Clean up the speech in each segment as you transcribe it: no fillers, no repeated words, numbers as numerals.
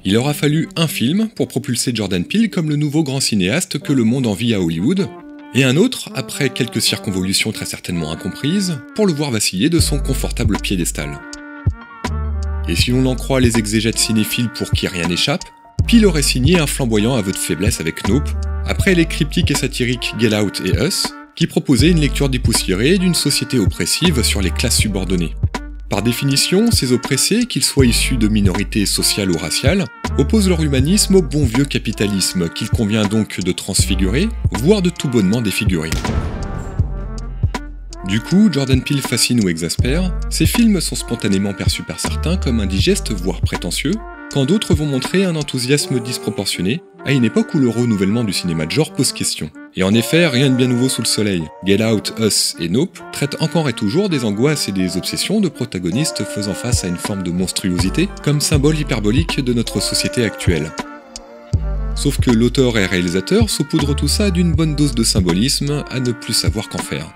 Il aura fallu un film pour propulser Jordan Peele comme le nouveau grand cinéaste que le monde envie à Hollywood, et un autre, après quelques circonvolutions très certainement incomprises, pour le voir vaciller de son confortable piédestal. Et si l'on en croit les exégètes cinéphiles pour qui rien n'échappe, Peele aurait signé un flamboyant aveu de faiblesse avec Nope, après les cryptiques et satiriques Get Out et Us, qui proposaient une lecture dépoussiérée d'une société oppressive sur les classes subordonnées. Par définition, ces oppressés, qu'ils soient issus de minorités sociales ou raciales, opposent leur humanisme au bon vieux capitalisme qu'il convient donc de transfigurer, voire de tout bonnement défigurer. Du coup, Jordan Peele fascine ou exaspère, ses films sont spontanément perçus par certains comme indigestes voire prétentieux, quand d'autres vont montrer un enthousiasme disproportionné, à une époque où le renouvellement du cinéma de genre pose question. Et en effet, rien de bien nouveau sous le soleil. Get Out, Us et Nope traitent encore et toujours des angoisses et des obsessions de protagonistes faisant face à une forme de monstruosité, comme symbole hyperbolique de notre société actuelle. Sauf que l'auteur et réalisateur saupoudrent tout ça d'une bonne dose de symbolisme à ne plus savoir qu'en faire.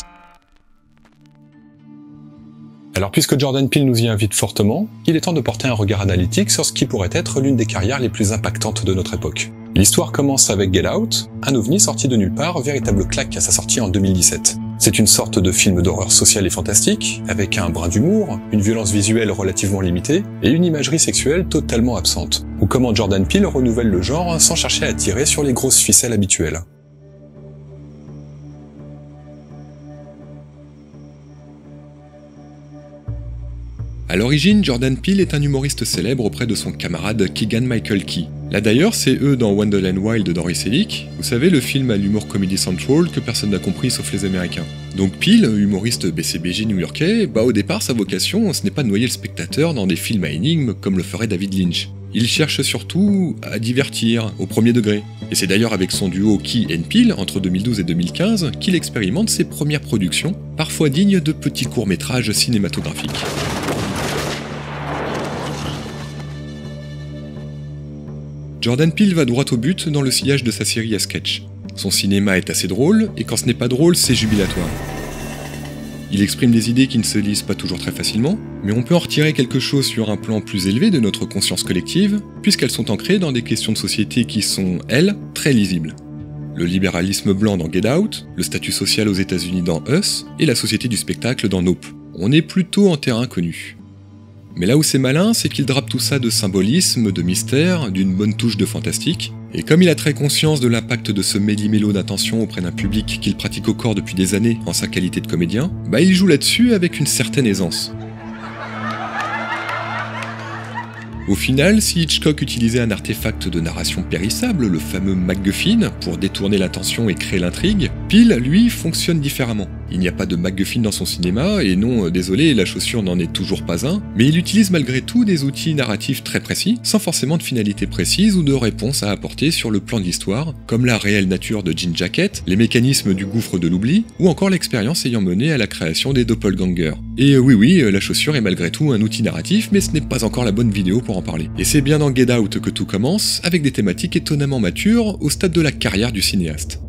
Alors puisque Jordan Peele nous y invite fortement, il est temps de porter un regard analytique sur ce qui pourrait être l'une des carrières les plus impactantes de notre époque. L'histoire commence avec Get Out, un ovni sorti de nulle part, véritable claque à sa sortie en 2017. C'est une sorte de film d'horreur sociale et fantastique, avec un brin d'humour, une violence visuelle relativement limitée, et une imagerie sexuelle totalement absente. Ou comment Jordan Peele renouvelle le genre sans chercher à tirer sur les grosses ficelles habituelles. À l'origine, Jordan Peele est un humoriste célèbre auprès de son camarade Keegan-Michael Key. Là d'ailleurs, c'est eux dans Wonderland Wild de Doris Selig, vous savez, le film à l'humour Comedy Central que personne n'a compris sauf les Américains. Donc Peele, humoriste BCBG new-yorkais, au départ sa vocation, ce n'est pas de noyer le spectateur dans des films à énigmes comme le ferait David Lynch. Il cherche surtout à divertir, au premier degré. Et c'est d'ailleurs avec son duo Key & Peele, entre 2012 et 2015, qu'il expérimente ses premières productions, parfois dignes de petits courts-métrages cinématographiques. Jordan Peele va droit au but dans le sillage de sa série à sketch. Son cinéma est assez drôle, et quand ce n'est pas drôle, c'est jubilatoire. Il exprime des idées qui ne se lisent pas toujours très facilement, mais on peut en retirer quelque chose sur un plan plus élevé de notre conscience collective, puisqu'elles sont ancrées dans des questions de société qui sont, elles, très lisibles. Le libéralisme blanc dans Get Out, le statut social aux États-Unis dans Us, et la société du spectacle dans Nope. On est plutôt en terrain connu. Mais là où c'est malin, c'est qu'il drape tout ça de symbolisme, de mystère, d'une bonne touche de fantastique, et comme il a très conscience de l'impact de ce méli-mélo d'attention auprès d'un public qu'il pratique au corps depuis des années en sa qualité de comédien, il joue là-dessus avec une certaine aisance. Au final, si Hitchcock utilisait un artefact de narration périssable, le fameux MacGuffin, pour détourner l'attention et créer l'intrigue, Peele, lui, fonctionne différemment. Il n'y a pas de MacGuffin dans son cinéma, et non, désolé, la chaussure n'en est toujours pas un, mais il utilise malgré tout des outils narratifs très précis, sans forcément de finalité précise ou de réponse à apporter sur le plan de l'histoire, comme la réelle nature de Jean Jacket, les mécanismes du gouffre de l'oubli, ou encore l'expérience ayant mené à la création des doppelgangers. Et oui, la chaussure est malgré tout un outil narratif, mais ce n'est pas encore la bonne vidéo pour en parler. Et c'est bien dans Get Out que tout commence, avec des thématiques étonnamment matures au stade de la carrière du cinéaste.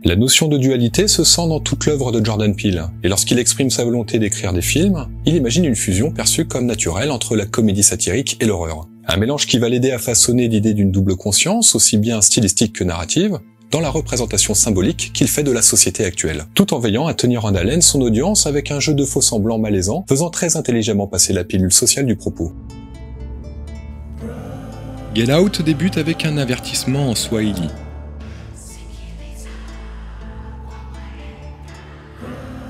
La notion de dualité se sent dans toute l'œuvre de Jordan Peele, et lorsqu'il exprime sa volonté d'écrire des films, il imagine une fusion perçue comme naturelle entre la comédie satirique et l'horreur. Un mélange qui va l'aider à façonner l'idée d'une double conscience, aussi bien stylistique que narrative, dans la représentation symbolique qu'il fait de la société actuelle, tout en veillant à tenir en haleine son audience avec un jeu de faux-semblants malaisant, faisant très intelligemment passer la pilule sociale du propos. Get Out débute avec un avertissement en swahili.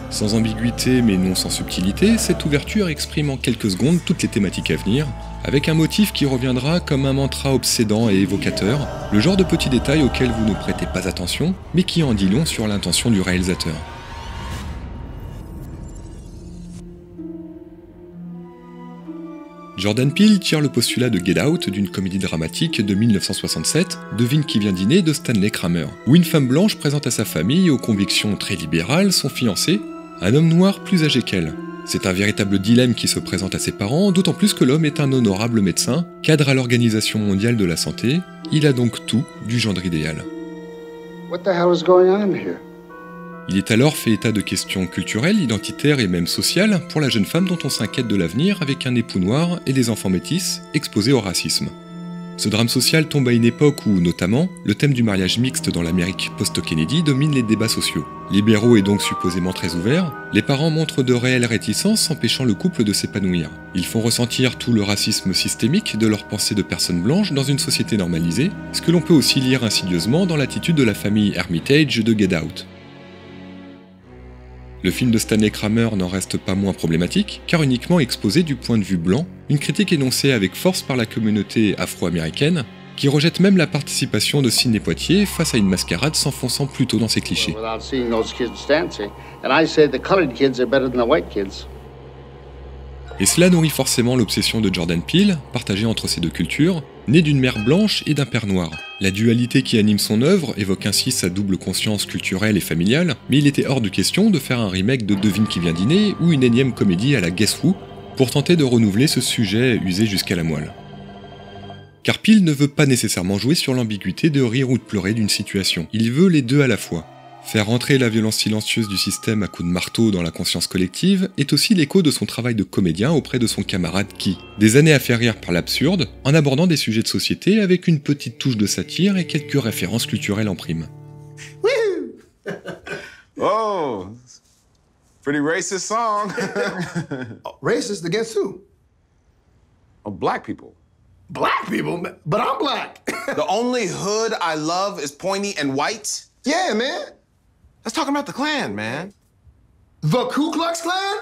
Sans ambiguïté mais non sans subtilité, cette ouverture exprime en quelques secondes toutes les thématiques à venir, avec un motif qui reviendra comme un mantra obsédant et évocateur, le genre de petits détails auxquels vous ne prêtez pas attention, mais qui en dit long sur l'intention du réalisateur. Jordan Peele tire le postulat de Get Out d'une comédie dramatique de 1967, Devine qui vient dîner de Stanley Kramer, où une femme blanche présente à sa famille, aux convictions très libérales, son fiancé, un homme noir plus âgé qu'elle. C'est un véritable dilemme qui se présente à ses parents, d'autant plus que l'homme est un honorable médecin, cadre à l'Organisation mondiale de la santé, il a donc tout du gendre idéal. What the hell is going on here? Il est alors fait état de questions culturelles, identitaires et même sociales pour la jeune femme dont on s'inquiète de l'avenir avec un époux noir et des enfants métis exposés au racisme. Ce drame social tombe à une époque où, notamment, le thème du mariage mixte dans l'Amérique post-Kennedy domine les débats sociaux. Libéraux et donc supposément très ouverts, les parents montrent de réelles réticences empêchant le couple de s'épanouir. Ils font ressentir tout le racisme systémique de leur pensée de personnes blanches dans une société normalisée, ce que l'on peut aussi lire insidieusement dans l'attitude de la famille Hermitage de Get Out. Le film de Stanley Kramer n'en reste pas moins problématique, car uniquement exposé du point de vue blanc, une critique énoncée avec force par la communauté afro-américaine, qui rejette même la participation de Sidney Poitier face à une mascarade s'enfonçant plutôt dans ses clichés. Et cela nourrit forcément l'obsession de Jordan Peele, partagée entre ces deux cultures, née d'une mère blanche et d'un père noir. La dualité qui anime son œuvre évoque ainsi sa double conscience culturelle et familiale, mais il était hors de question de faire un remake de Devine qui vient dîner ou une énième comédie à la Guess Who pour tenter de renouveler ce sujet usé jusqu'à la moelle. Car Peele ne veut pas nécessairement jouer sur l'ambiguïté de rire ou de pleurer d'une situation, il veut les deux à la fois. Faire entrer la violence silencieuse du système à coups de marteau dans la conscience collective est aussi l'écho de son travail de comédien auprès de son camarade Key. Des années à faire rire par l'absurde, en abordant des sujets de société avec une petite touche de satire et quelques références culturelles en prime. Oh, pretty racist song. Racist against who? Oh, black people. Black people? But I'm black. The only hood I love is pointy and white? Yeah, man. Let's talk about the Klan, man. The Ku Klux Klan?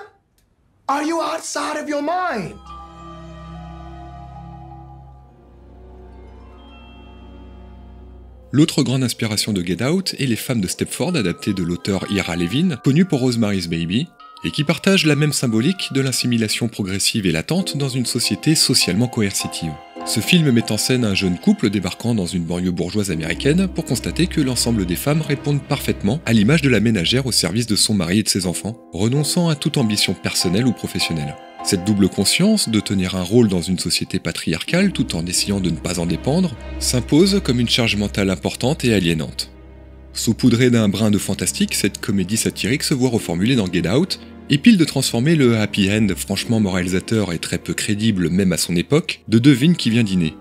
Are you outside of your mind? L'autre grande inspiration de Get Out est Les femmes de Stepford, adaptée de l'auteur Ira Levin, connue pour Rosemary's Baby, et qui partage la même symbolique de l'assimilation progressive et latente dans une société socialement coercitive. Ce film met en scène un jeune couple débarquant dans une banlieue bourgeoise américaine pour constater que l'ensemble des femmes répondent parfaitement à l'image de la ménagère au service de son mari et de ses enfants, renonçant à toute ambition personnelle ou professionnelle. Cette double conscience de tenir un rôle dans une société patriarcale tout en essayant de ne pas en dépendre s'impose comme une charge mentale importante et aliénante. Saupoudrée d'un brin de fantastique, cette comédie satirique se voit reformulée dans Get Out, et Peele de transformer le happy end franchement moralisateur et très peu crédible même à son époque de Devine qui vient dîner.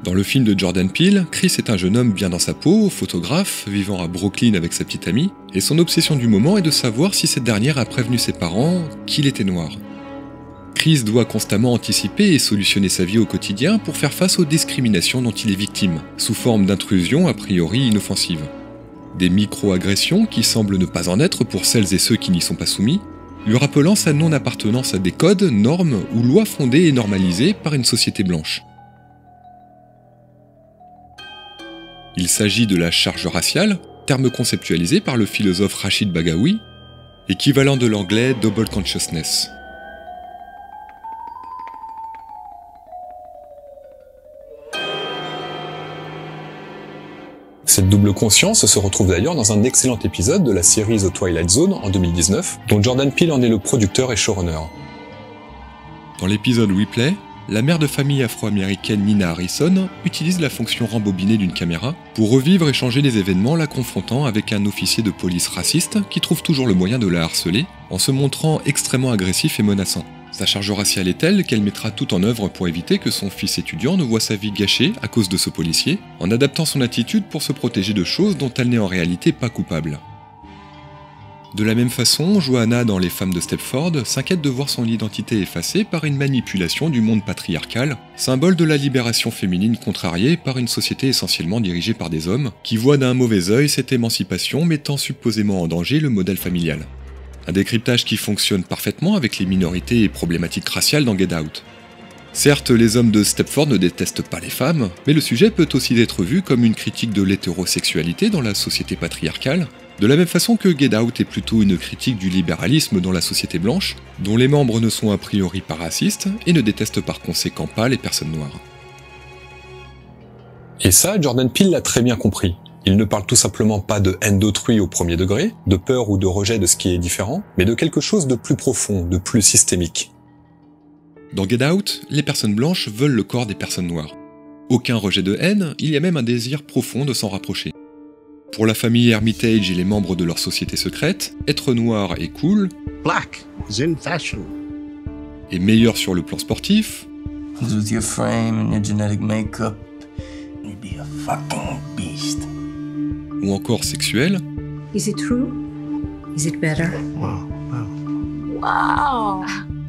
Dans le film de Jordan Peele, Chris est un jeune homme bien dans sa peau, photographe, vivant à Brooklyn avec sa petite amie, et son obsession du moment est de savoir si cette dernière a prévenu ses parents qu'il était noir. Chris doit constamment anticiper et solutionner sa vie au quotidien pour faire face aux discriminations dont il est victime, sous forme d'intrusions a priori inoffensives. Des micro-agressions qui semblent ne pas en être pour celles et ceux qui n'y sont pas soumis, lui rappelant sa non-appartenance à des codes, normes ou lois fondées et normalisées par une société blanche. Il s'agit de la charge raciale, terme conceptualisé par le philosophe Rachid Bagaoui, équivalent de l'anglais double consciousness. Cette double conscience se retrouve d'ailleurs dans un excellent épisode de la série The Twilight Zone en 2019, dont Jordan Peele en est le producteur et showrunner. Dans l'épisode Replay, la mère de famille afro-américaine Nina Harrison utilise la fonction rembobinée d'une caméra pour revivre et changer les événements la confrontant avec un officier de police raciste qui trouve toujours le moyen de la harceler en se montrant extrêmement agressif et menaçant. Sa charge raciale est telle qu'elle mettra tout en œuvre pour éviter que son fils étudiant ne voit sa vie gâchée à cause de ce policier, en adaptant son attitude pour se protéger de choses dont elle n'est en réalité pas coupable. De la même façon, Johanna dans Les femmes de Stepford s'inquiète de voir son identité effacée par une manipulation du monde patriarcal, symbole de la libération féminine contrariée par une société essentiellement dirigée par des hommes, qui voient d'un mauvais œil cette émancipation mettant supposément en danger le modèle familial. Un décryptage qui fonctionne parfaitement avec les minorités et problématiques raciales dans Get Out. Certes, les hommes de Stepford ne détestent pas les femmes, mais le sujet peut aussi être vu comme une critique de l'hétérosexualité dans la société patriarcale, de la même façon que Get Out est plutôt une critique du libéralisme dans la société blanche, dont les membres ne sont a priori pas racistes et ne détestent par conséquent pas les personnes noires. Et ça, Jordan Peele l'a très bien compris. Il ne parle tout simplement pas de haine d'autrui au premier degré, de peur ou de rejet de ce qui est différent, mais de quelque chose de plus profond, de plus systémique. Dans Get Out, les personnes blanches veulent le corps des personnes noires. Aucun rejet de haine, il y a même un désir profond de s'en rapprocher. Pour la famille Hermitage et les membres de leur société secrète, être noir est cool, Black is in fashion. et meilleur sur le plan sportif, With your frame and your genetic makeup, you'd be a fucking beast. ou encore sexuel, Is it true? Is it better? Wow!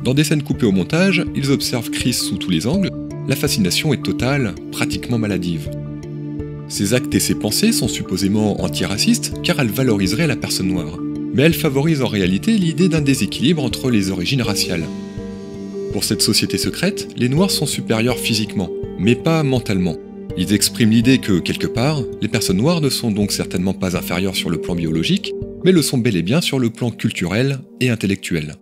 dans des scènes coupées au montage, ils observent Chris sous tous les angles, la fascination est totale, pratiquement maladive. Ses actes et ses pensées sont supposément antiracistes car elles valoriseraient la personne noire. Mais elles favorisent en réalité l'idée d'un déséquilibre entre les origines raciales. Pour cette société secrète, les noirs sont supérieurs physiquement, mais pas mentalement. Ils expriment l'idée que, quelque part, les personnes noires ne sont donc certainement pas inférieures sur le plan biologique, mais le sont bel et bien sur le plan culturel et intellectuel.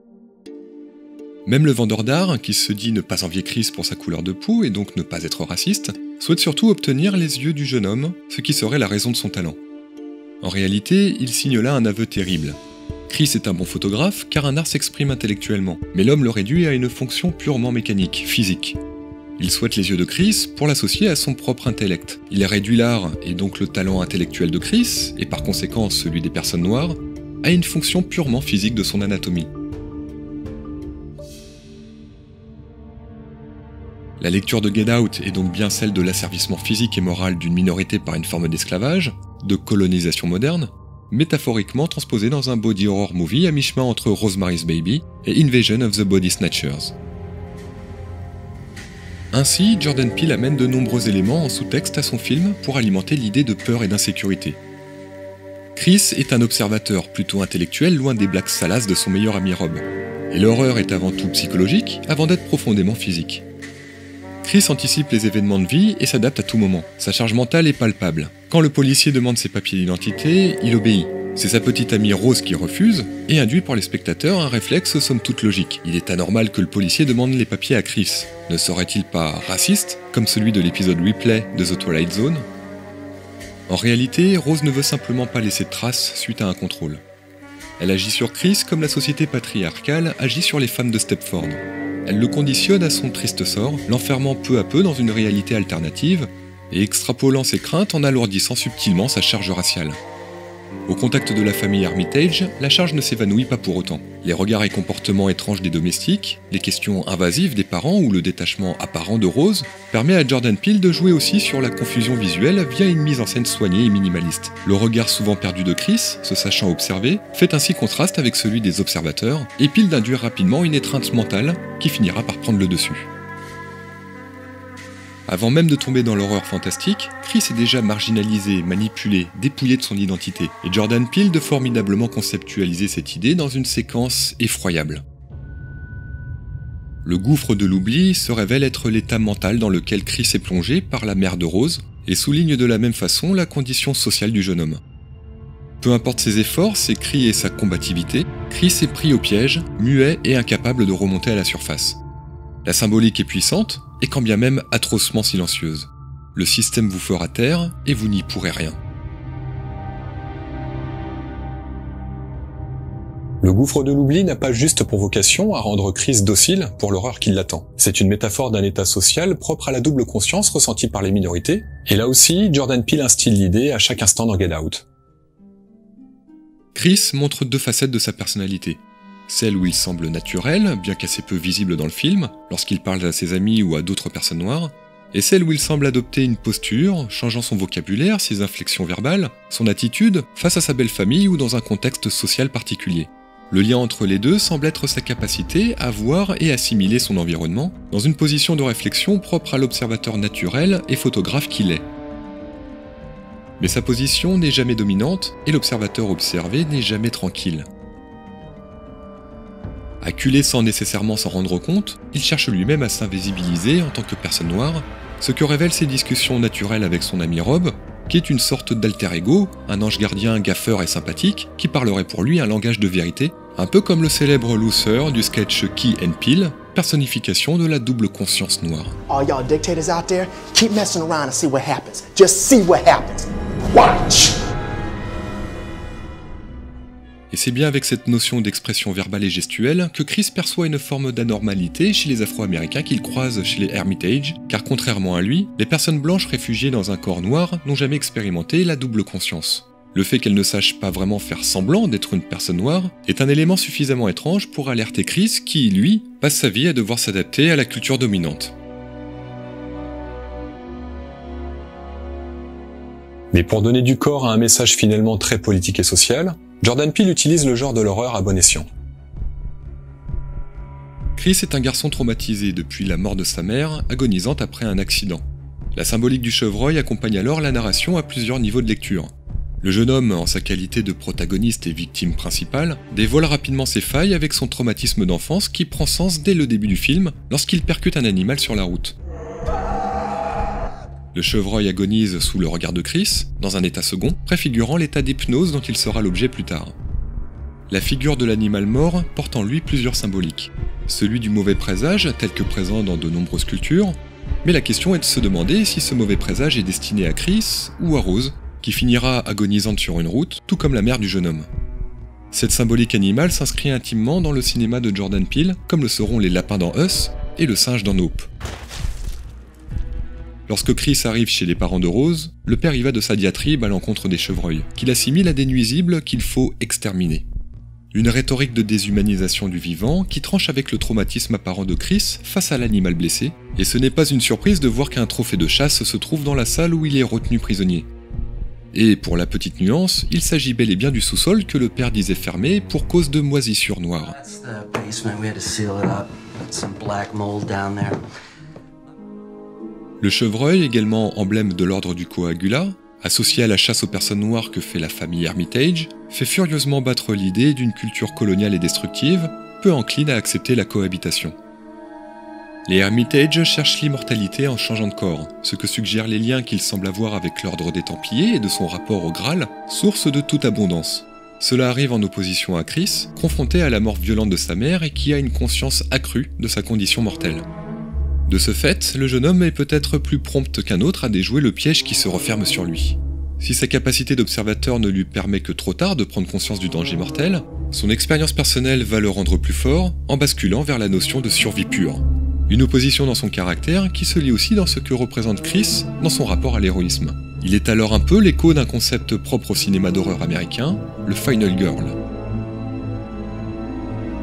Même le vendeur d'art, qui se dit ne pas envier Chris pour sa couleur de peau et donc ne pas être raciste, souhaite surtout obtenir les yeux du jeune homme, ce qui serait la raison de son talent. En réalité, il signe là un aveu terrible. Chris est un bon photographe car un art s'exprime intellectuellement, mais l'homme le réduit à une fonction purement mécanique, physique. Il souhaite les yeux de Chris pour l'associer à son propre intellect. Il réduit l'art, et donc le talent intellectuel de Chris, et par conséquent celui des personnes noires, à une fonction purement physique de son anatomie. La lecture de Get Out est donc bien celle de l'asservissement physique et moral d'une minorité par une forme d'esclavage, de colonisation moderne, métaphoriquement transposée dans un body horror movie à mi-chemin entre Rosemary's Baby et Invasion of the Body Snatchers. Ainsi, Jordan Peele amène de nombreux éléments en sous-texte à son film pour alimenter l'idée de peur et d'insécurité. Chris est un observateur plutôt intellectuel loin des blagues salaces de son meilleur ami Rob, et l'horreur est avant tout psychologique avant d'être profondément physique. Chris anticipe les événements de vie et s'adapte à tout moment. Sa charge mentale est palpable. Quand le policier demande ses papiers d'identité, il obéit. C'est sa petite amie Rose qui refuse, et induit par les spectateurs un réflexe somme toute logique. Il est anormal que le policier demande les papiers à Chris. Ne serait-il pas raciste, comme celui de l'épisode replay de The Twilight Zone ? En réalité, Rose ne veut simplement pas laisser de traces suite à un contrôle. Elle agit sur Chris comme la société patriarcale agit sur les femmes de Stepford. Elle le conditionne à son triste sort, l'enfermant peu à peu dans une réalité alternative, et extrapolant ses craintes en alourdissant subtilement sa charge raciale. Au contact de la famille Hermitage, la charge ne s'évanouit pas pour autant. Les regards et comportements étranges des domestiques, les questions invasives des parents ou le détachement apparent de Rose permet à Jordan Peele de jouer aussi sur la confusion visuelle via une mise en scène soignée et minimaliste. Le regard souvent perdu de Chris, se sachant observé, fait ainsi contraste avec celui des observateurs, et Peele d'induire rapidement une étreinte mentale qui finira par prendre le dessus. Avant même de tomber dans l'horreur fantastique, Chris est déjà marginalisé, manipulé, dépouillé de son identité, et Jordan Peele de formidablement conceptualiser cette idée dans une séquence effroyable. Le gouffre de l'oubli se révèle être l'état mental dans lequel Chris est plongé par la mère de Rose, et souligne de la même façon la condition sociale du jeune homme. Peu importe ses efforts, ses cris et sa combativité, Chris est pris au piège, muet et incapable de remonter à la surface. La symbolique est puissante, et quand bien même atrocement silencieuse. Le système vous fera taire, et vous n'y pourrez rien. Le gouffre de l'oubli n'a pas juste pour vocation à rendre Chris docile pour l'horreur qui l'attend. C'est une métaphore d'un état social propre à la double conscience ressentie par les minorités, et là aussi, Jordan Peele instille l'idée à chaque instant dans Get Out. Chris montre deux facettes de sa personnalité. Celle où il semble naturel, bien qu'assez peu visible dans le film, lorsqu'il parle à ses amis ou à d'autres personnes noires, et celle où il semble adopter une posture, changeant son vocabulaire, ses inflexions verbales, son attitude, face à sa belle famille ou dans un contexte social particulier. Le lien entre les deux semble être sa capacité à voir et assimiler son environnement, dans une position de réflexion propre à l'observateur naturel et photographe qu'il est. Mais sa position n'est jamais dominante, et l'observateur observé n'est jamais tranquille. Acculé sans nécessairement s'en rendre compte, il cherche lui-même à s'invisibiliser en tant que personne noire, ce que révèlent ses discussions naturelles avec son ami Rob, qui est une sorte d'alter ego, un ange gardien gaffeur et sympathique, qui parlerait pour lui un langage de vérité, un peu comme le célèbre loser du sketch Key and Peele, personnification de la double conscience noire. All y'all dictators out there, keep messing around and see what happens. Just see what happens. Watch! Et c'est bien avec cette notion d'expression verbale et gestuelle que Chris perçoit une forme d'anormalité chez les Afro-Américains qu'il croise chez les Hermitage, car contrairement à lui, les personnes blanches réfugiées dans un corps noir n'ont jamais expérimenté la double conscience. Le fait qu'elle ne sache pas vraiment faire semblant d'être une personne noire est un élément suffisamment étrange pour alerter Chris qui, lui, passe sa vie à devoir s'adapter à la culture dominante. Mais pour donner du corps à un message finalement très politique et social, Jordan Peele utilise le genre de l'horreur à bon escient. Chris est un garçon traumatisé depuis la mort de sa mère, agonisante après un accident. La symbolique du chevreuil accompagne alors la narration à plusieurs niveaux de lecture. Le jeune homme, en sa qualité de protagoniste et victime principale, dévoile rapidement ses failles avec son traumatisme d'enfance qui prend sens dès le début du film lorsqu'il percute un animal sur la route. Le chevreuil agonise sous le regard de Chris, dans un état second, préfigurant l'état d'hypnose dont il sera l'objet plus tard. La figure de l'animal mort porte en lui plusieurs symboliques. Celui du mauvais présage, tel que présent dans de nombreuses cultures, mais la question est de se demander si ce mauvais présage est destiné à Chris ou à Rose, qui finira agonisante sur une route, tout comme la mère du jeune homme. Cette symbolique animale s'inscrit intimement dans le cinéma de Jordan Peele, comme le seront les lapins dans Us et le singe dans Nope. Lorsque Chris arrive chez les parents de Rose, le père y va de sa diatribe à l'encontre des chevreuils, qu'il assimile à des nuisibles qu'il faut exterminer. Une rhétorique de déshumanisation du vivant qui tranche avec le traumatisme apparent de Chris face à l'animal blessé, et ce n'est pas une surprise de voir qu'un trophée de chasse se trouve dans la salle où il est retenu prisonnier. Et pour la petite nuance, il s'agit bel et bien du sous-sol que le père disait fermé pour cause de moisissures noires. Le chevreuil, également emblème de l'ordre du Coagula, associé à la chasse aux personnes noires que fait la famille Hermitage, fait furieusement battre l'idée d'une culture coloniale et destructive, peu encline à accepter la cohabitation. Les Hermitage cherchent l'immortalité en changeant de corps, ce que suggèrent les liens qu'ils semblent avoir avec l'ordre des Templiers et de son rapport au Graal, source de toute abondance. Cela arrive en opposition à Chris, confronté à la mort violente de sa mère et qui a une conscience accrue de sa condition mortelle. De ce fait, le jeune homme est peut-être plus prompt qu'un autre à déjouer le piège qui se referme sur lui. Si sa capacité d'observateur ne lui permet que trop tard de prendre conscience du danger mortel, son expérience personnelle va le rendre plus fort en basculant vers la notion de survie pure. Une opposition dans son caractère qui se lie aussi dans ce que représente Chris dans son rapport à l'héroïsme. Il est alors un peu l'écho d'un concept propre au cinéma d'horreur américain, le Final Girl.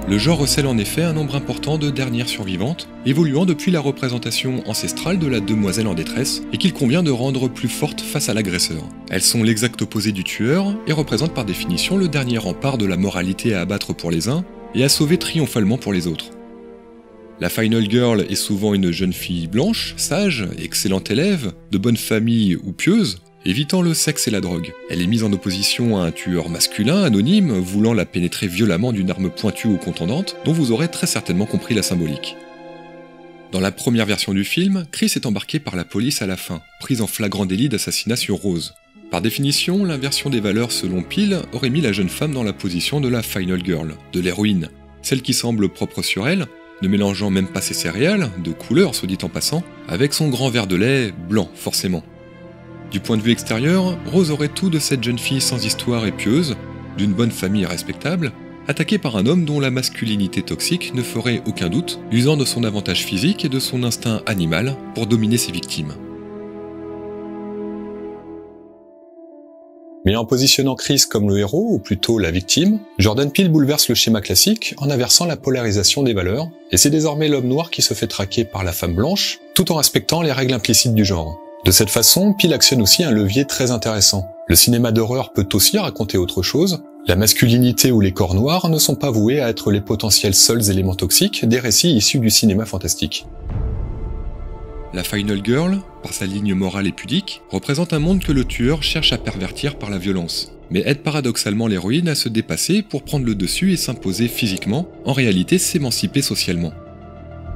Le genre recèle en effet un nombre important de dernières survivantes, évoluant depuis la représentation ancestrale de la demoiselle en détresse, et qu'il convient de rendre plus forte face à l'agresseur. Elles sont l'exact opposé du tueur, et représentent par définition le dernier rempart de la moralité à abattre pour les uns, et à sauver triomphalement pour les autres. La Final Girl est souvent une jeune fille blanche, sage, excellente élève, de bonne famille ou pieuse, évitant le sexe et la drogue. Elle est mise en opposition à un tueur masculin, anonyme, voulant la pénétrer violemment d'une arme pointue ou contondante, dont vous aurez très certainement compris la symbolique. Dans la première version du film, Chris est embarqué par la police à la fin, prise en flagrant délit d'assassinat sur Rose. Par définition, l'inversion des valeurs selon Peele aurait mis la jeune femme dans la position de la Final Girl, de l'héroïne, celle qui semble propre sur elle, ne mélangeant même pas ses céréales, de couleur soit dit en passant, avec son grand verre de lait, blanc forcément. Du point de vue extérieur, Rose aurait tout de cette jeune fille sans histoire et pieuse, d'une bonne famille respectable, attaquée par un homme dont la masculinité toxique ne ferait aucun doute, usant de son avantage physique et de son instinct animal pour dominer ses victimes. Mais en positionnant Chris comme le héros, ou plutôt la victime, Jordan Peele bouleverse le schéma classique en inversant la polarisation des valeurs, et c'est désormais l'homme noir qui se fait traquer par la femme blanche, tout en respectant les règles implicites du genre. De cette façon, Peele actionne aussi un levier très intéressant. Le cinéma d'horreur peut aussi raconter autre chose. La masculinité ou les corps noirs ne sont pas voués à être les potentiels seuls éléments toxiques des récits issus du cinéma fantastique. La Final Girl, par sa ligne morale et pudique, représente un monde que le tueur cherche à pervertir par la violence, mais aide paradoxalement l'héroïne à se dépasser pour prendre le dessus et s'imposer physiquement, en réalité s'émanciper socialement.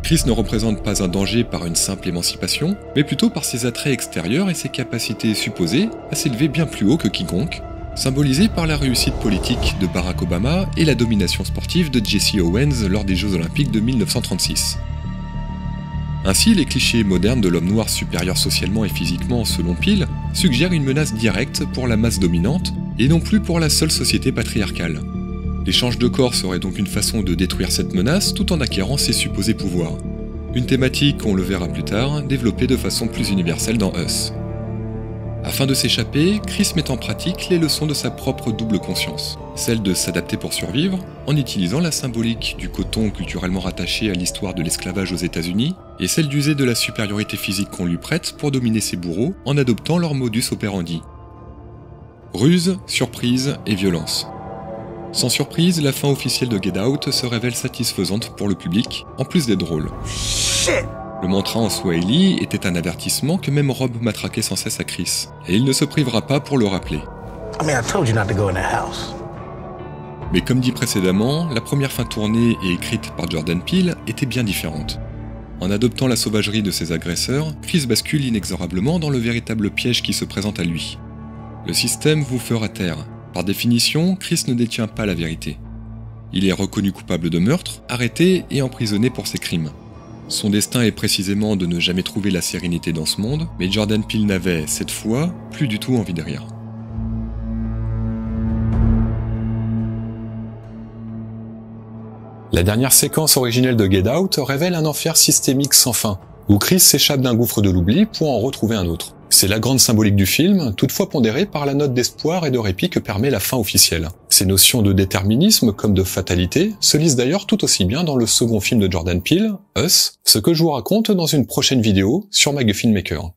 Chris ne représente pas un danger par une simple émancipation, mais plutôt par ses attraits extérieurs et ses capacités supposées à s'élever bien plus haut que quiconque, symbolisées par la réussite politique de Barack Obama et la domination sportive de Jesse Owens lors des Jeux Olympiques de 1936. Ainsi, les clichés modernes de l'homme noir supérieur socialement et physiquement selon Peele suggèrent une menace directe pour la masse dominante et non plus pour la seule société patriarcale. L'échange de corps serait donc une façon de détruire cette menace tout en acquérant ses supposés pouvoirs. Une thématique, on le verra plus tard, développée de façon plus universelle dans Us. Afin de s'échapper, Chris met en pratique les leçons de sa propre double conscience, celle de s'adapter pour survivre, en utilisant la symbolique du coton culturellement rattaché à l'histoire de l'esclavage aux États-Unis, et celle d'user de la supériorité physique qu'on lui prête pour dominer ses bourreaux en adoptant leur modus operandi. Ruse, surprise et violence. Sans surprise, la fin officielle de Get Out se révèle satisfaisante pour le public, en plus d'être drôle. Le mantra en Swahili était un avertissement que même Rob matraquait sans cesse à Chris, et il ne se privera pas pour le rappeler. I told you not to go in that house. Mais comme dit précédemment, la première fin tournée et écrite par Jordan Peele était bien différente. En adoptant la sauvagerie de ses agresseurs, Chris bascule inexorablement dans le véritable piège qui se présente à lui. Le système vous fera taire. Par définition, Chris ne détient pas la vérité. Il est reconnu coupable de meurtre, arrêté et emprisonné pour ses crimes. Son destin est précisément de ne jamais trouver la sérénité dans ce monde, mais Jordan Peele n'avait, cette fois, plus du tout envie de rire. La dernière séquence originelle de Get Out révèle un enfer systémique sans fin, où Chris s'échappe d'un gouffre de l'oubli pour en retrouver un autre. C'est la grande symbolique du film, toutefois pondérée par la note d'espoir et de répit que permet la fin officielle. Ces notions de déterminisme comme de fatalité se lisent d'ailleurs tout aussi bien dans le second film de Jordan Peele, Us, ce que je vous raconte dans une prochaine vidéo sur McGuffin Maker.